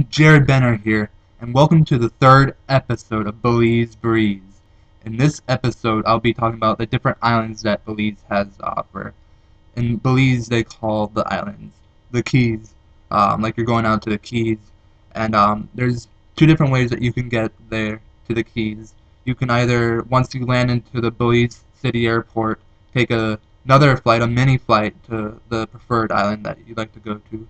Jared Benner here, and welcome to the third episode of Belize Breeze. In this episode, I'll be talking about the different islands that Belize has to offer. In Belize, they call the islands the Keys, like you're going out to the Keys, and there's two different ways that you can get there to the Keys. You can either, once you land into the Belize City Airport, take another flight, a mini flight, to the preferred island that you'd like to go to,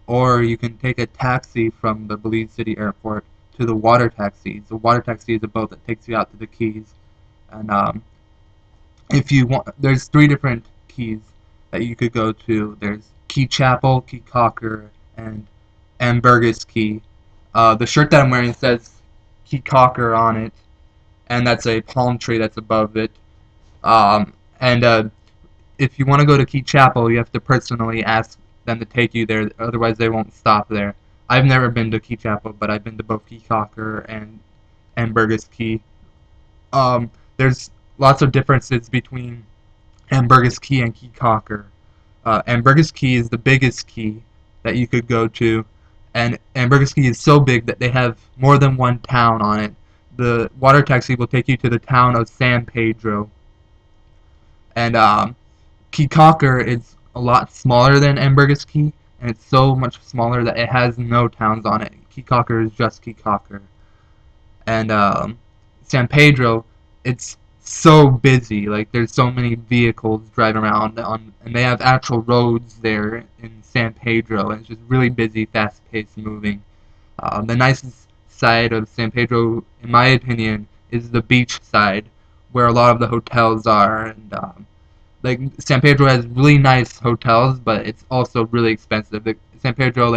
or you can take a taxi from the Belize City Airport to the water taxis. The water taxi is a boat that takes you out to the Keys, and if you want, there's three different Keys that you could go to. There's Caye Chapel, Caye Caulker, and Ambergris Caye. The shirt that I'm wearing says Caye Caulker on it, and that's a palm tree that's above it. And if you want to go to Caye Chapel, you have to personally ask them to take you there, otherwise they won't stop there. I've never been to Caye Chapel, but I've been to both Caye Caulker and Ambergris Caye. There's lots of differences between Ambergris Caye and Caye Caulker. Ambergris Caye is the biggest Caye that you could go to, and Ambergris Caye is so big that they have more than one town on it. The water taxi will take you to the town of San Pedro, and Caye Caulker is a lot smaller than Ambergris Caye, and it's so much smaller that it has no towns on it. Caye Caulker is just Caye Caulker. And San Pedro, it's so busy. Like, there's so many vehicles driving around on, and they have actual roads there in San Pedro, and it's just really busy, fast-paced moving. The nicest side of San Pedro, in my opinion, is the beach side, where a lot of the hotels are, and like, San Pedro has really nice hotels, but it's also really expensive. San Pedro,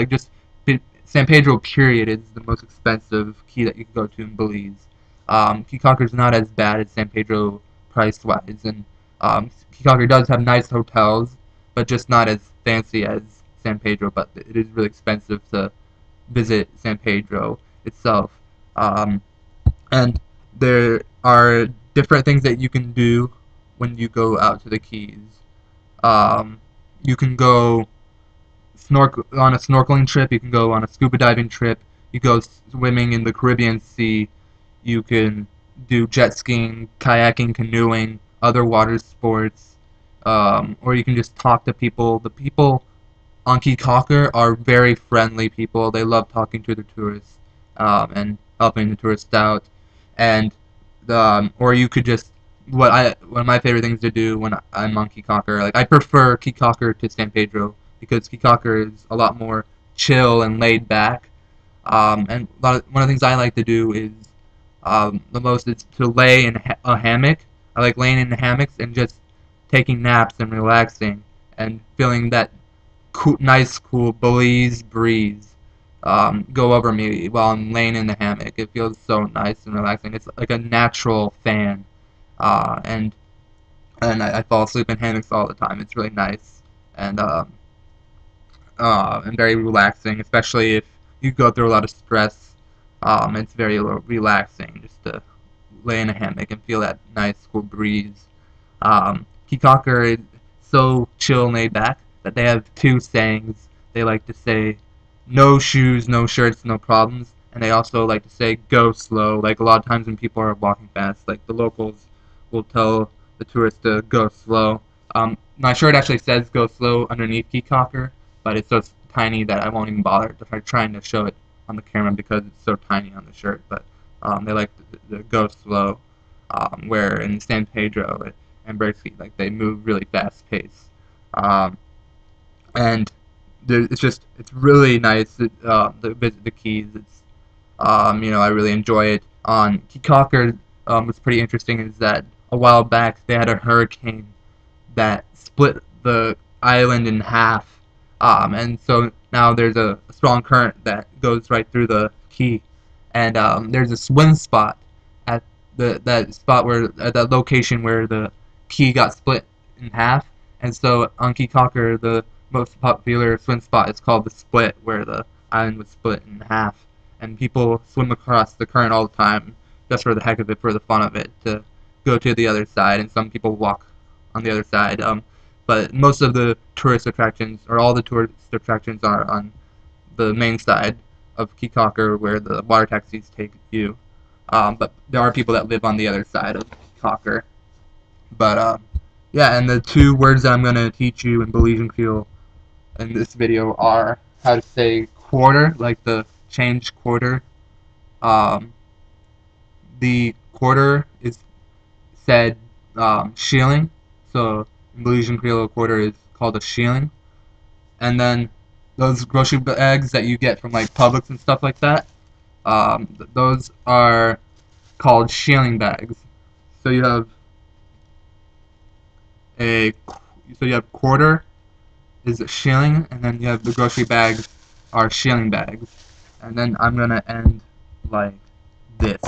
San Pedro period is the most expensive Caye that you can go to in Belize. Caye Caulker is not as bad as San Pedro price-wise, and Caye Caulker does have nice hotels, but just not as fancy as San Pedro, but it is really expensive to visit San Pedro itself. And there are different things that you can do when you go out to the Keys. You can go on a snorkeling trip, you can go on a scuba diving trip, you go swimming in the Caribbean Sea, you can do jet skiing, kayaking, canoeing, other water sports, or you can just talk to people. The people on Caye Caulker are very friendly people. They love talking to the tourists and helping the tourists out. And or you could just, one of my favorite things to do when I'm on Caye Caulker, like, I prefer Caye Caulker to San Pedro because Caye Caulker is a lot more chill and laid back. And one of the things I like to do is the most is to lay in a hammock. I like laying in the hammocks and just taking naps and relaxing and feeling that nice, cool Belize breeze go over me while I'm laying in the hammock. It feels so nice and relaxing. It's like a natural fan. And I fall asleep in hammocks all the time. It's really nice and very relaxing, especially if you go through a lot of stress. It's very relaxing just to lay in a hammock and feel that nice, cool breeze. Caye Caulker is so chill and laid back that they have two sayings. They like to say, "No shoes, no shirts, no problems," and they also like to say, "Go slow." Like, a lot of times when people are walking fast, like, the locals will tell the tourists to go slow. My shirt actually says "go slow" underneath Caye Caulker, but it's so tiny that I won't even bother trying to show it on the camera because it's so tiny on the shirt. But they like the go slow, where in San Pedro and Ambergris, like, they move really fast pace. And it's really nice to visit the Keys. It's I really enjoy it. On Caye Caulker, what's pretty interesting is that a while back they had a hurricane that split the island in half, and so now there's a strong current that goes right through the Caye, and there's a swim spot at that location where the Caye got split in half, and so on Caye Caulker the most popular swim spot is called the Split, where the island was split in half, and people swim across the current all the time just for the heck of it, for the fun of it, to go to the other side, and some people walk on the other side. But most of the tourist attractions, or all the tourist attractions, are on the main side of Caye Caulker where the water taxis take you. But there are people that live on the other side of Caye Caulker. But yeah, and the two words that I'm going to teach you in Belizean Creole in this video are how to say quarter, like the change quarter. Um, the quarter is said shilling, so in Belizean Creole a quarter is called a shilling. And then those grocery bags that you get from like Publix and stuff like that, those are called shilling bags. So you have a so you have quarter is a shilling, and then you have the grocery bags are shilling bags. And then I'm gonna end like this.